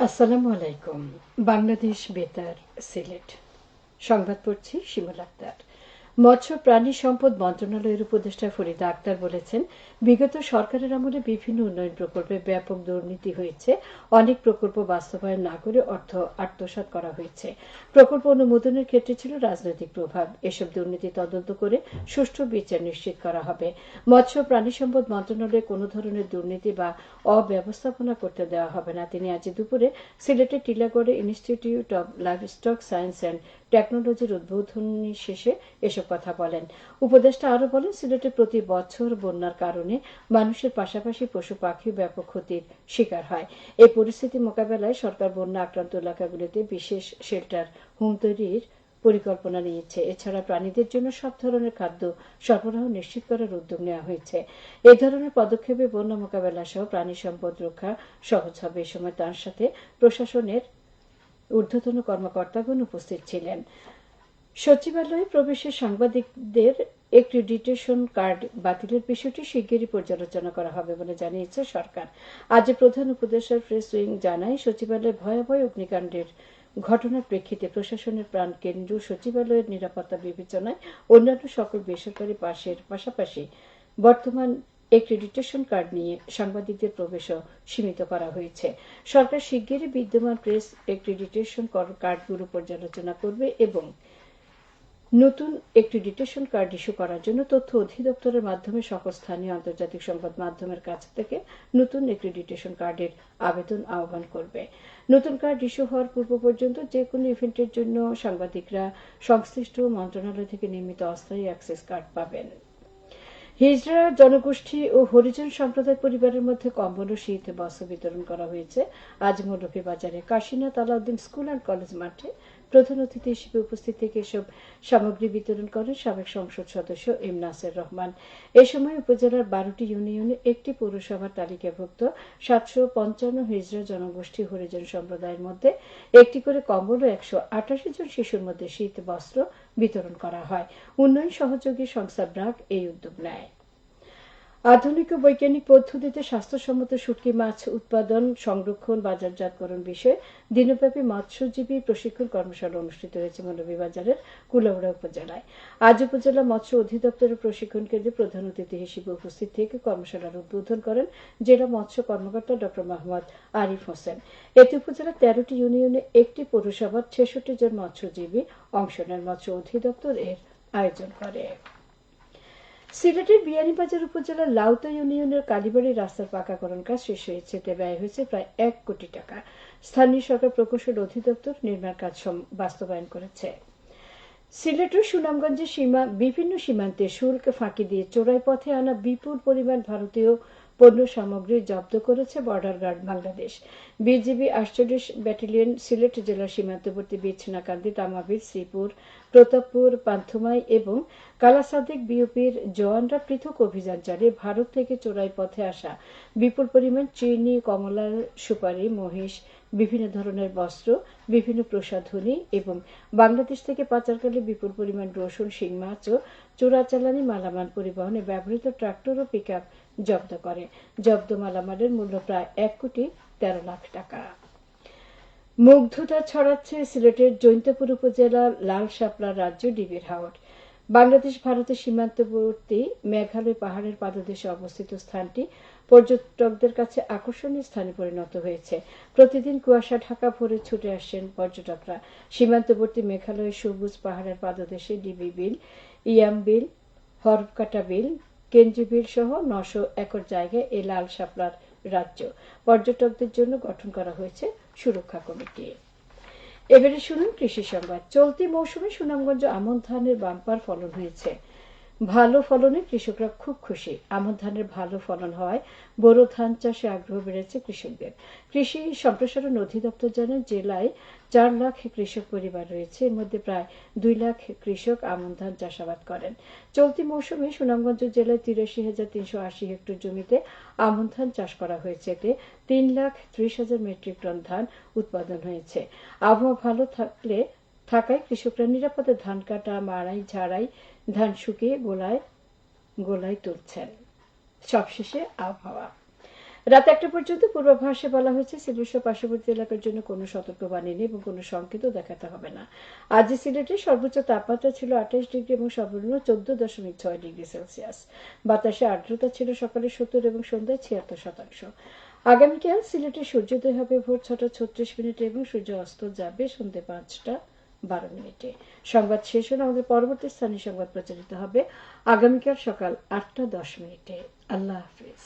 আসসালামু আলাইকুম। বাংলাদেশ বেতার, সিলেট। সংবাদ পড়ছি শিমুল আক্তার। মৎস্য প্রাণী সম্পদ মন্ত্রণালয়ের উপদেষ্টা ফরিদা আক্তার বলেছেন, বিগত সরকারের আমলে বিভিন্ন উন্নয়ন প্রকল্পে ব্যাপক দুর্নীতি হয়েছে। অনেক প্রকল্প বাস্তবায়ন না করে অর্থ আত্মসাৎ করা হয়েছে। প্রকল্প অনুমোদনের ক্ষেত্রে ছিল রাজনৈতিক প্রভাব। এসব দুর্নীতি তদন্ত করে সুষ্ঠু বিচার নিশ্চিত করা হবে। মৎস্য প্রাণী সম্পদ মন্ত্রণালয়ে কোনো ধরনের দুর্নীতি বা অব্যবস্থাপনা করতে দেওয়া হবে না। তিনি আজ দুপুরে সিলেটের টিলাগড়ে institute of livestock science and টেকনোলজির উদ্বোধনী শেষে এসব কথা বলেন। উপদেষ্টা আরও বলেন, সিলেটে প্রতি বছর বন্যার কারণে মানুষের পাশাপাশি পশু পাখিও ব্যাপক ক্ষতির শিকার হয়। এই পরিস্থিতি মোকাবেলায় সরকার বন্যা আক্রান্ত এলাকাগুলিতে বিশেষ শেল্টার হোম তৈরির পরিকল্পনা নিয়েছে। এছাড়া প্রাণীদের জন্য সব ধরনের খাদ্য সরবরাহ নিশ্চিত করার উদ্যোগ নেওয়া হয়েছে। এ ধরনের পদক্ষেপে বন্যা মোকাবেলা সহ প্রাণী সম্পদ রক্ষা সহজ হবে। এ সময় তার সাথে প্রশাসনের ঊর্ধ্বতন কর্মকর্তাগণ উপস্থিত ছিলেন। সচিবালয়ে প্রবেশে সাংবাদিকদের এক্রিডিটেশন কার্ড বাতিলের বিষয়টি শিগগিরই পর্যালোচনা করা হবে বলে জানিয়েছে সরকার। আজ প্রধান উপদেষ্টার প্রেস উইং জানায়, সচিবালয়ে ভয়াবহ অগ্নিকাণ্ডের ঘটনার প্রেক্ষিতে প্রশাসনের প্রাণকেন্দ্র সচিবালয়ের নিরাপত্তা বিবেচনায় অন্যান্য সকল বেসরকারি পাশাপাশি বর্তমান এক্রিডিটেশন কার্ড নিয়ে সাংবাদিকদের প্রবেশও সীমিত করা হয়েছে। সরকার শিগগিরই বিদ্যমান প্রেস এক্রিডিটেশন কার্ডগুলো পর্যালোচনা করবে এবং নতুন এক্রিডিটেশন কার্ড ইস্যু করার জন্য তথ্য অধিদপ্তরের মাধ্যমে সকল স্থানীয় আন্তর্জাতিক সংবাদ মাধ্যমের কাছ থেকে নতুন এক্রিডিটেশন কার্ডের আবেদন আহ্বান করবে। নতুন কার্ড ইস্যু হওয়ার পূর্ব পর্যন্ত যে কোনো ইভেন্টের জন্য সাংবাদিকরা সংশ্লিষ্ট মন্ত্রণালয় থেকে নির্মিত অস্থায়ী অ্যাক্সেস কার্ড পাবেন। হিজড়া জনগোষ্ঠী ও হরিজন সম্প্রদায় পরিবারের মধ্যে কম্বল ও শীত বস্ত্র বিতরণ করা হয়েছে। আজ মৌলভীবাজারে Kashinath Alauddin school and college মাঠে প্রধান অতিথি হিসেবে উপস্থিত থেকে এসব সামগ্রী বিতরণ করেন সাবেক সংসদ সদস্য এম নাসের রহমান। এ সময় উপজেলার 12টি ইউনিয়নে একটি পৌরসভার তালিকাভুক্ত 755 হিজড়া জনগোষ্ঠী হরিজন সম্প্রদায়ের মধ্যে একটি করে কম্বল ও 188 জন শিশুর মধ্যে শীত বস্ত্র বিতরণ করা হয়। উন্নয়ন সহযোগী সংস্থা ব্রাক এই উদ্যোগ নেয়। আধুনিক ও বৈজ্ঞানিক পদ্ধতিতে স্বাস্থ্যসম্মত শুটকি মাছ উৎপাদন, সংরক্ষণ, বাজারজাতকরণ বিষয়ে দিনব্যাপী মৎস্যজীবী প্রশিক্ষণ কর্মশালা অনুষ্ঠিত হয়েছে মৌলভীবাজারের কুলাউড়া উপজেলায়। আজ উপজেলা মৎস্য অধিদপ্তরের প্রশিক্ষণ কেন্দ্রে প্রধান অতিথি হিসেবে উপস্থিত থেকে কর্মশালার উদ্বোধন করেন জেলা মৎস্য কর্মকর্তা ড মোহাম্মদ আরিফ হোসেন। এতে উপজেলার 13টি ইউনিয়নে একটি পৌরসভার 66 জন মৎস্যজীবী অংশ নেন। মৎস্য অধিদপ্তর এর আয়োজন করে। সিলেটের বিয়ানীবাজার উপজেলার লাউতা ইউনিয়নের কালীবাড়ি রাস্তার পাকাকরণ কাজ শেষ হয়েছে। এতে ব্যয় হয়েছে প্রায় 1 কোটি টাকা। স্থানীয় সরকার প্রকৌশল অধিদপ্তর নির্মাণ কাজ বাস্তবায়ন করেছে। সিলেট ও সুনামগঞ্জের বিভিন্ন সীমান্তে শুল্ক ফাঁকি দিয়ে চোরাই পথে আনা বিপুল পরিমাণ ভারতীয় পণ্য সামগ্রী জব্দ করেছে border guard Bangladesh. BGB 48 battalion Sylhet জেলার সীমান্তবর্তী বিছনাকান্দি, তামাবির, শ্রীপুর, প্রতাপপুর, পান্থমাই এবং কালাসাদিক বিওপির জওয়ানরা পৃথক অভিযান চালিয়ে ভারত থেকে চোরাই পথে আসা বিপুল পরিমাণ চিনি, কমলা, সুপারি, মহিষ, বিভিন্ন ধরনের বস্ত্র, বিভিন্ন প্রসাধনী এবং বাংলাদেশ থেকে পাচারকালে বিপুল পরিমাণ রসুন, শিং মাছ ও চোরাচালানি মালামাল পরিবহনে ব্যবহৃত ট্রাক্টর ও পিকআপ জব্দ করে। জব্দ মালামালের মূল্য প্রায় 1,13 লাখ টাকা। মুগ্ধতা ছড়াচ্ছে সিলেটের জৈন্তাপুর উপজেলার লাল শাপলা রাজ্য ডিবির হাওর। বাংলাদেশ ভারতের সীমান্তবর্তী মেঘালয় পাহাড়ের পাদদেশে অবস্থিত স্থানটি পর্যটকদের কাছে আকর্ষণীয় স্থানে পরিণত হয়েছে। প্রতিদিন কুয়াশা ঢাকা ভোরে ছুটে আসছেন পর্যটকরা। সীমান্তবর্তী মেঘালয়ের সবুজ পাহাড়ের পাদদেশে ডিবি বিল, ইয়াম বিল, হরফকাটা বিল, কেঞ্জি বিল সহ 900 একর জায়গায় এই লাল শাপলার রাজ্য পর্যটকদের জন্য গঠন করা হয়েছে সুরক্ষা কমিটি। এবারে শুনুন কৃষি সংবাদ। চলতি মৌসুমে সুনামগঞ্জ আমন ধানের বাম্পার ফলন হয়েছে। ভালো ফলনে কৃষকরা খুব খুশি। আমন ধানের ভালো ফলন হওয়ায় বোরো ধান চাষে আগ্রহ বেড়েছে কৃষকদের। কৃষি সম্প্রসারণ অধিদপ্তর জানায়, জেলায় 4 লাখ কৃষক পরিবার রয়েছে। এর মধ্যে প্রায় 2 লাখ কৃষক আমন ধান চাষাবাদ করেন। চলতি মৌসুমে সুনামগঞ্জ জেলায় 83,380 হেক্টর জমিতে আমন ধান চাষ করা হয়েছে। এতে 3,30,000 মেট্রিক টন ধান উৎপাদন হয়েছে। আবহাওয়া ভালো থাকায় কৃষকরা নিরাপদে ধান কাটা, মাড়াই, ঝাড়াই, ধান শুকিয়ে গোলায় তুলছেন। সবশেষে আবহাওয়া। রাত 1টা পর্যন্ত পূর্বাভাসে বলা হয়েছে সিলেট সহ পার্শ্ববর্তী এলাকার জন্য কোনো সতর্কবাণী নেই এবং কোনো সংকেতও দেখাতে হবে না। আজ সিলেটের সর্বোচ্চ তাপমাত্রা ছিল 28 ডিগ্রি এবং সর্বনিম্ন 14.6 ডিগ্রি সেলসিয়াস। বাতাসে আর্দ্রতা ছিল সকালে 70 এবং সন্ধ্যায় 76%। আগামীকাল সিলেটে সূর্যোদয় হবে ভোর 6:36 এবং সূর্য অস্ত যাবে সন্ধ্যে 5:12। সংবাদ শেষ হলে আমাদের পরবর্তী স্থানীয় সংবাদ প্রচারিত হবে আগামীকাল সকাল 8:10। আল্লাহ হাফিজ।